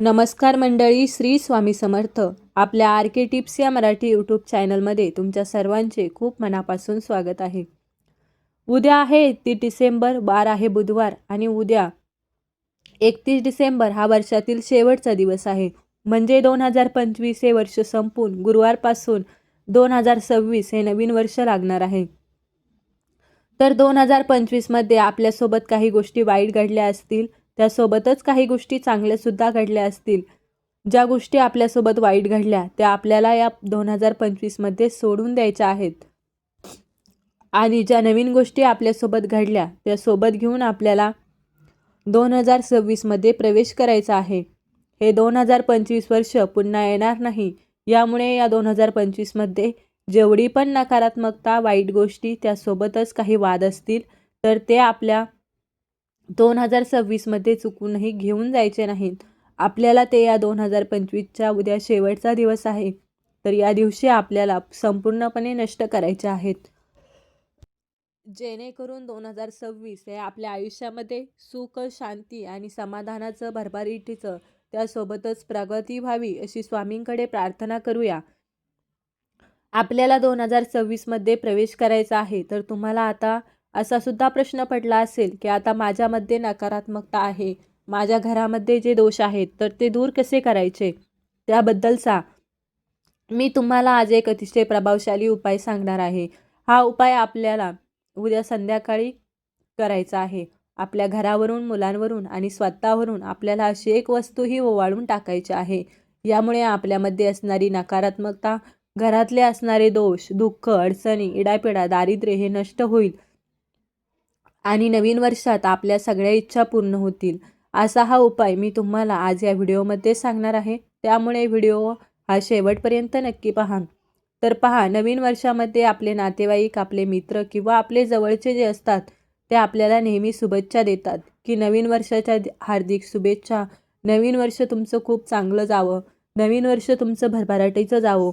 नमस्कार मंडळी, श्री स्वामी समर्थ. आपल्या आर के टिप्स या मराठी यूट्यूब चॅनलमध्ये तुमच्या सर्वांचे खूप मनापासून स्वागत आहे. उद्या आहे 31 डिसेंबर, वार आहे बुधवार आणि उद्या 31 डिसेंबर हा वर्षातील शेवटचा दिवस आहे. म्हणजे 2025 हे वर्ष संपून गुरुवारपासून 2026 हे नवीन वर्ष लागणार आहे. तर 2025मध्ये आपल्यासोबत काही गोष्टी वाईट घडल्या असतील, त्यासोबतच काही गोष्टी चांगल्यासुद्धा घडल्या असतील. ज्या गोष्टी आपल्यासोबत वाईट घडल्या त्या आपल्याला या 2025मध्ये सोडून द्यायच्या आहेत आणि ज्या नवीन गोष्टी आपल्यासोबत घडल्या त्या सोबत घेऊन आपल्याला 2026मध्ये प्रवेश करायचा आहे. हे 2025 वर्ष पुन्हा येणार नाही. यामुळे या 2025मध्ये जेवढी पण नकारात्मकता, वाईट गोष्टी, त्यासोबतच काही वाद असतील तर ते आपल्या 2026मध्ये चुकूनही घेऊन जायचे नाहीत. आपल्याला ते या 2025च्या उद्या शेवटचा दिवस आहे, तर या दिवशी आपल्याला संपूर्णपणे नष्ट करायचे आहेत, जेणेकरून 2026 हे आपल्या आयुष्यामध्ये सुख, शांती आणि समाधानाचं, भरभराटीचं, त्यासोबतच प्रगती व्हावी अशी स्वामींकडे प्रार्थना करूया. आपल्याला 2026मध्ये प्रवेश करायचा आहे. तर तुम्हाला आता असा सुद्धा प्रश्न पडला असेल की आता माझ्यामध्ये नकारात्मकता आहे, माझ्या घरामध्ये जे दोष आहेत तर ते दूर कसे करायचे, त्याबद्दलचा मी तुम्हाला आज एक अतिशय प्रभावशाली उपाय सांगणार आहे. हा उपाय आपल्याला उद्या संध्याकाळी करायचा आहे. आपल्या घरावरून, मुलांवरून आणि स्वतःवरून आपल्याला अशी एक वस्तूही ओवाळून टाकायची आहे. यामुळे आपल्यामध्ये असणारी नकारात्मकता, घरातले असणारे दोष, दुःख, अडचणी, इडापिडा, दारिद्र्य हे नष्ट होईल आणि नवीन वर्षात आपल्या सगळ्या इच्छा पूर्ण होतील. असा हा उपाय मी तुम्हाला आज या व्हिडिओमध्ये सांगणार आहे. त्यामुळे व्हिडिओ हा शेवटपर्यंत नक्की पहा. तर पहा, नवीन वर्षामध्ये आपले नातेवाईक, आपले मित्र किंवा आपले जवळचे जे असतात ते आपल्याला नेहमी शुभेच्छा देतात की नवीन वर्षाच्या हार्दिक शुभेच्छा, नवीन वर्ष तुमचं खूप चांगलं जावं, नवीन वर्ष तुमचं भरभराटीचं जावं.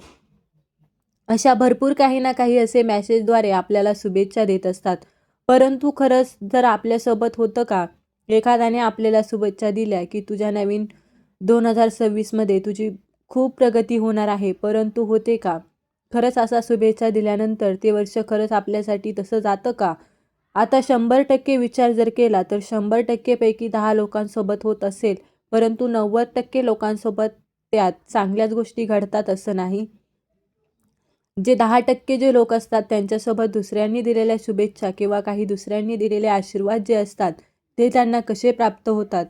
अशा भरपूर काही ना काही असे मेसेजद्वारे आपल्याला शुभेच्छा देत असतात. परंतु खरंच जर आपल्यासोबत होतं का? एखाद्याने आपल्याला शुभेच्छा दिल्या की तुझ्या नवीन 2026मध्ये तुझी खूप प्रगती होणार आहे, परंतु होते का? खरंच असा शुभेच्छा दिल्यानंतर ते वर्ष खरंच आपल्यासाठी तसं जातं का? आता 100% विचार जर केला तर 100% पैकी 10 लोकांसोबत होत असेल, परंतु 90% लोकांसोबत त्यात चांगल्याच गोष्टी घडतात असं नाही. जे 10% जे लोक असतात त्यांच्यासोबत दुसऱ्यांनी दिलेल्या शुभेच्छा किंवा काही दुसऱ्यांनी दिलेले आशीर्वाद जे असतात ते त्यांना कसे प्राप्त होतात,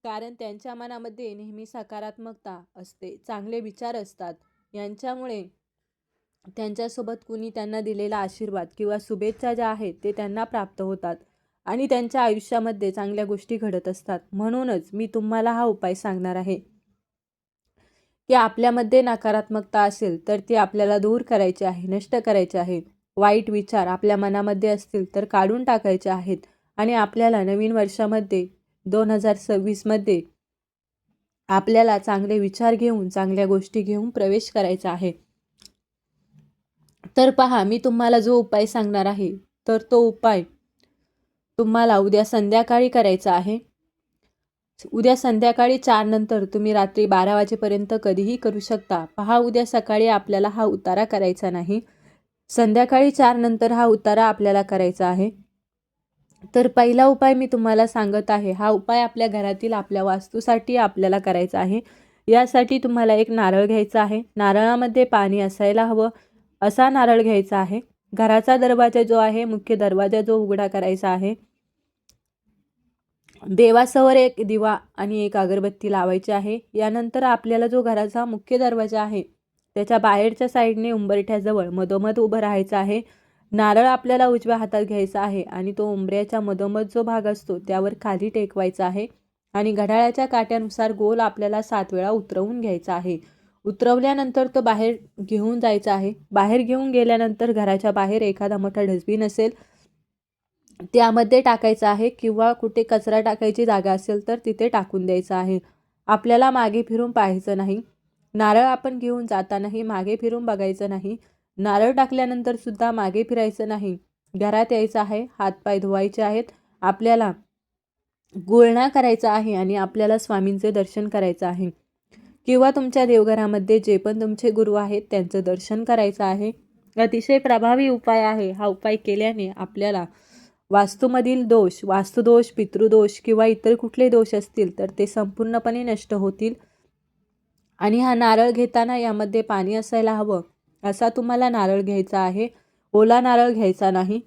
कारण त्यांच्या मनामध्ये नेहमी सकारात्मकता असते, चांगले विचार असतात. यांच्यामुळे त्यांच्यासोबत कुणी त्यांना दिलेला आशीर्वाद किंवा शुभेच्छा ज्या आहेत ते त्यांना प्राप्त होतात आणि त्यांच्या आयुष्यामध्ये चांगल्या गोष्टी घडत असतात. म्हणूनच मी तुम्हाला हा उपाय सांगणार आहे की आपल्यामध्ये नकारात्मकता असेल तर ती आपल्याला दूर करायची आहे, नष्ट करायची आहे. वाईट विचार आपल्या मनामध्ये असतील तर काढून टाकायचे आहेत आणि आपल्याला नवीन वर्षामध्ये 2026मध्ये आपल्याला चांगले विचार घेऊन, चांगल्या गोष्टी घेऊन प्रवेश करायचा आहे. तर पहा, मी तुम्हाला जो उपाय सांगणार आहे तर तो उपाय तुम्हाला उद्या संध्याकाळी करायचा आहे. उद्या संध्याकाळी 4 नंतर तुम्ही रात्री 12 वाजेपर्यंत कधीही करू शकता. पहा, उद्या सकाळी आपल्याला हा उतारा करायचा नाही, संध्याकाळी 4 नंतर हा उतारा आपल्याला करायचा आहे. तर पहिला उपाय मी तुम्हाला सांगत आहे. हा उपाय आपल्या घरातील, आपल्या वास्तूसाठी आपल्याला करायचा आहे. यासाठी तुम्हाला एक नारळ घ्यायचा आहे. नारळामध्ये पाणी असायला हवं असा नारळ घ्यायचा आहे. घराचा दरवाजा जो आहे, मुख्य दरवाजा जो उघडा करायचा आहे, देवासमोर एक दिवा आणि एक अगरबत्ती लावायची आहे. यानंतर आपल्याला जो घराचा मुख्य दरवाजा आहे त्याच्या बाहेरच्या साईडने उंबरठ्याजवळ मधोमध उभं राहायचं आहे. नारळ आपल्याला उजव्या हातात घ्यायचा आहे आणि तो उंबऱ्याच्या मधोमध जो भाग असतो त्यावर खाली टेकवायचा आहे आणि घड्याळाच्या काट्यानुसार गोल आपल्याला 7 वेळा उतरवून घ्यायचा आहे. उतरवल्यानंतर तो बाहेर घेऊन जायचा आहे. बाहेर घेऊन गेल्यानंतर घराच्या बाहेर एखादा मोठा डस्टबिन असेल त्यामध्ये टाकायचं आहे किंवा कुठे कचरा टाकायची जागा असेल तर तिथे टाकून द्यायचं आहे. आपल्याला मागे फिरून पाहायचं नाही. नारळ आपण घेऊन जातानाही मागे फिरून बघायचं नाही. नारळ टाकल्यानंतर सुद्धा मागे फिरायचं नाही. घरात यायचं आहे, हातपाय धुवायचे आहेत. आपल्याला गुळणा करायचा आहे आणि आपल्याला स्वामींचे दर्शन करायचं आहे किंवा तुमच्या देवघरामध्ये जे पण तुमचे गुरु आहेत त्यांचं दर्शन करायचं आहे. अतिशय प्रभावी उपाय आहे. हा उपाय केल्याने आपल्याला वास्तूमधील दोष, वास्तुदोष, पितृदोष किंवा इतर कुठले दोष असतील तर ते संपूर्णपणे नष्ट होतील. आणि हा नारळ घेताना यामध्ये पाणी असायला हवं असा तुम्हाला नारळ घ्यायचा आहे. ओला नारळ घ्यायचा नाही.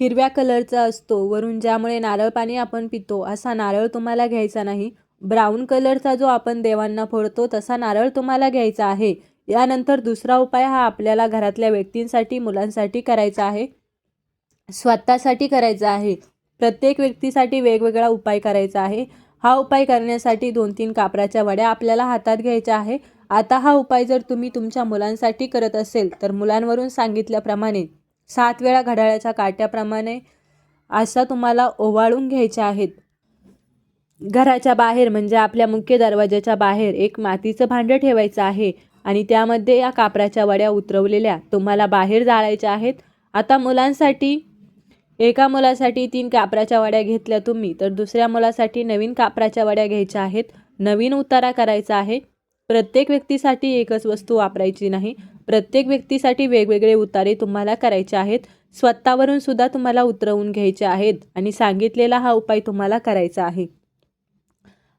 हिरव्या कलरचा असतो वरून ज्यामुळे नारळ पाणी आपण पितो असा नारळ तुम्हाला घ्यायचा नाही. ब्राऊन कलरचा जो आपण देवांना फोडतो तसा नारळ तुम्हाला घ्यायचा आहे. यानंतर दुसरा उपाय हा आपल्याला घरातल्या व्यक्तींसाठी, मुलांसाठी करायचा आहे, स्वतःसाठी करायचा आहे. प्रत्येक व्यक्तीसाठी वेगवेगळा उपाय करायचा आहे. हा उपाय करण्यासाठी 2-3 कापराच्या वड्या आपल्याला हातात घ्यायच्या आहे. आता हा उपाय जर तुम्ही तुमच्या मुलांसाठी करत असेल तर मुलांवरून सांगितल्याप्रमाणे 7 वेळा घड्याळाच्या काट्याप्रमाणे असा तुम्हाला ओवाळून घ्यायच्या आहेत. घराच्या बाहेर म्हणजे आपल्या मुख्य दरवाजाच्या बाहेर एक मातीचं भांडं ठेवायचं आहे आणि त्यामध्ये या कापराच्या वड्या उतरवलेल्या तुम्हाला बाहेर जाळायच्या आहेत. आता मुलांसाठी एका मुलासाठी 3 कापराच्या वड्या घेतल्या तुम्ही तर दुसऱ्या मुलासाठी नवीन कापराच्या वड्या घ्यायच्या आहेत. नवीन उतारा करायचा आहे. प्रत्येक व्यक्तीसाठी एकच वस्तू वापरायची नाही. प्रत्येक व्यक्तीसाठी वेगवेगळे उतारे तुम्हाला करायचे आहेत. स्वतःवरून सुद्धा तुम्हाला उतरवून घ्यायचे आहेत आणि सांगितलेला हा उपाय तुम्हाला करायचा आहे.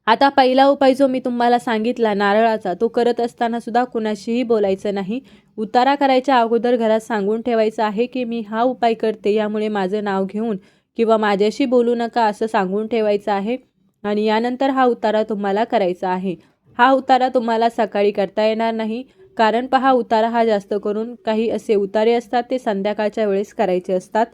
आता पहिला उपाय जो मी तुम्हाला सांगितला नारळाचा, तो करत असताना सुद्धा कुणाशीही बोलायचं नाही. उतारा करायच्या अगोदर घरात सांगून ठेवायचं आहे की मी हा उपाय करते, यामुळे माझं नाव घेऊन किंवा माझ्याशी बोलू नका असं सांगून ठेवायचं आहे. आणि यानंतर हा उतारा तुम्हाला करायचा आहे. हा उतारा तुम्हाला सकाळी करता येणार नाही, कारण पहा उतारा हा जास्त करून काही असे उतारे असतात ते संध्याकाळच्या वेळेस करायचे असतात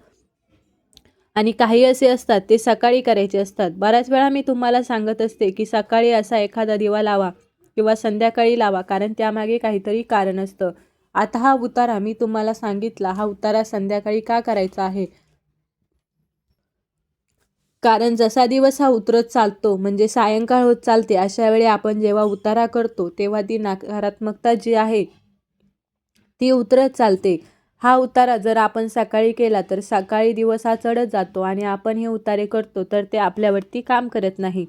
आणि काही असे असतात ते सकाळी करायचे असतात. बऱ्याच वेळा मी तुम्हाला सांगत असते की सकाळी असा एखादा दिवा लावा किंवा संध्याकाळी लावा, कारण त्यामागे काहीतरी कारण असतं. आता हा उतारा मी तुम्हाला सांगितला, हा उतारा संध्याकाळी का करायचा आहे, कारण जसा दिवस हा उतरत चालतो म्हणजे सायंकाळ होत चालते, अशा वेळी आपण जेव्हा उतारा करतो तेव्हा ती नकारात्मकता जी आहे ती उतरत चालते. हा उतारा जर आपण सकाळी केला तर सकाळी दिवस हा चढत जातो आणि आपण हे उतारे करतो तर ते आपल्यावरती काम करत नाही.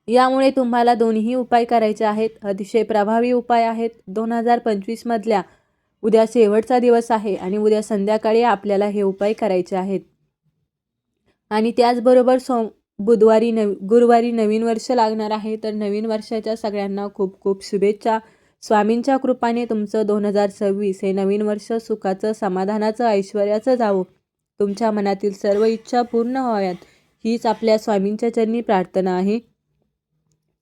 यामुळे तुम्हाला दोन्ही उपाय करायचे आहेत. अतिशय प्रभावी उपाय आहेत. 2025 मधल्या उद्या शेवटचा दिवस आहे आणि उद्या संध्याकाळी आपल्याला हे उपाय करायचे आहेत. आणि त्याचबरोबर गुरुवारी नवीन वर्ष लागणार आहे. तर नवीन वर्षाच्या सगळ्यांना खूप खूप शुभेच्छा. स्वामींच्या कृपाने तुमचं 2026 हे नवीन वर्ष सुखाचं, समाधानाचं, ऐश्वर्याचं जावो. तुमच्या मनातील सर्व इच्छा पूर्ण व्हाव्यात हीच आपल्या स्वामींच्या चरणी प्रार्थना आहे.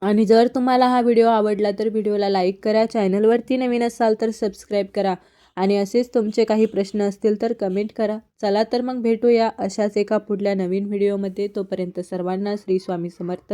आणि जर तुम्हाला हा व्हिडिओ आवडला तर व्हिडिओला लाईक करा. चॅनलवरती नवीन असाल तर सबस्क्राईब करा आणि असेच तुमचे काही प्रश्न असतील तर कमेंट करा. चला तर मग भेटूया अशाच एका पुढल्या नवीन व्हिडिओमध्ये. तोपर्यंत सर्वांना श्री स्वामी समर्थ.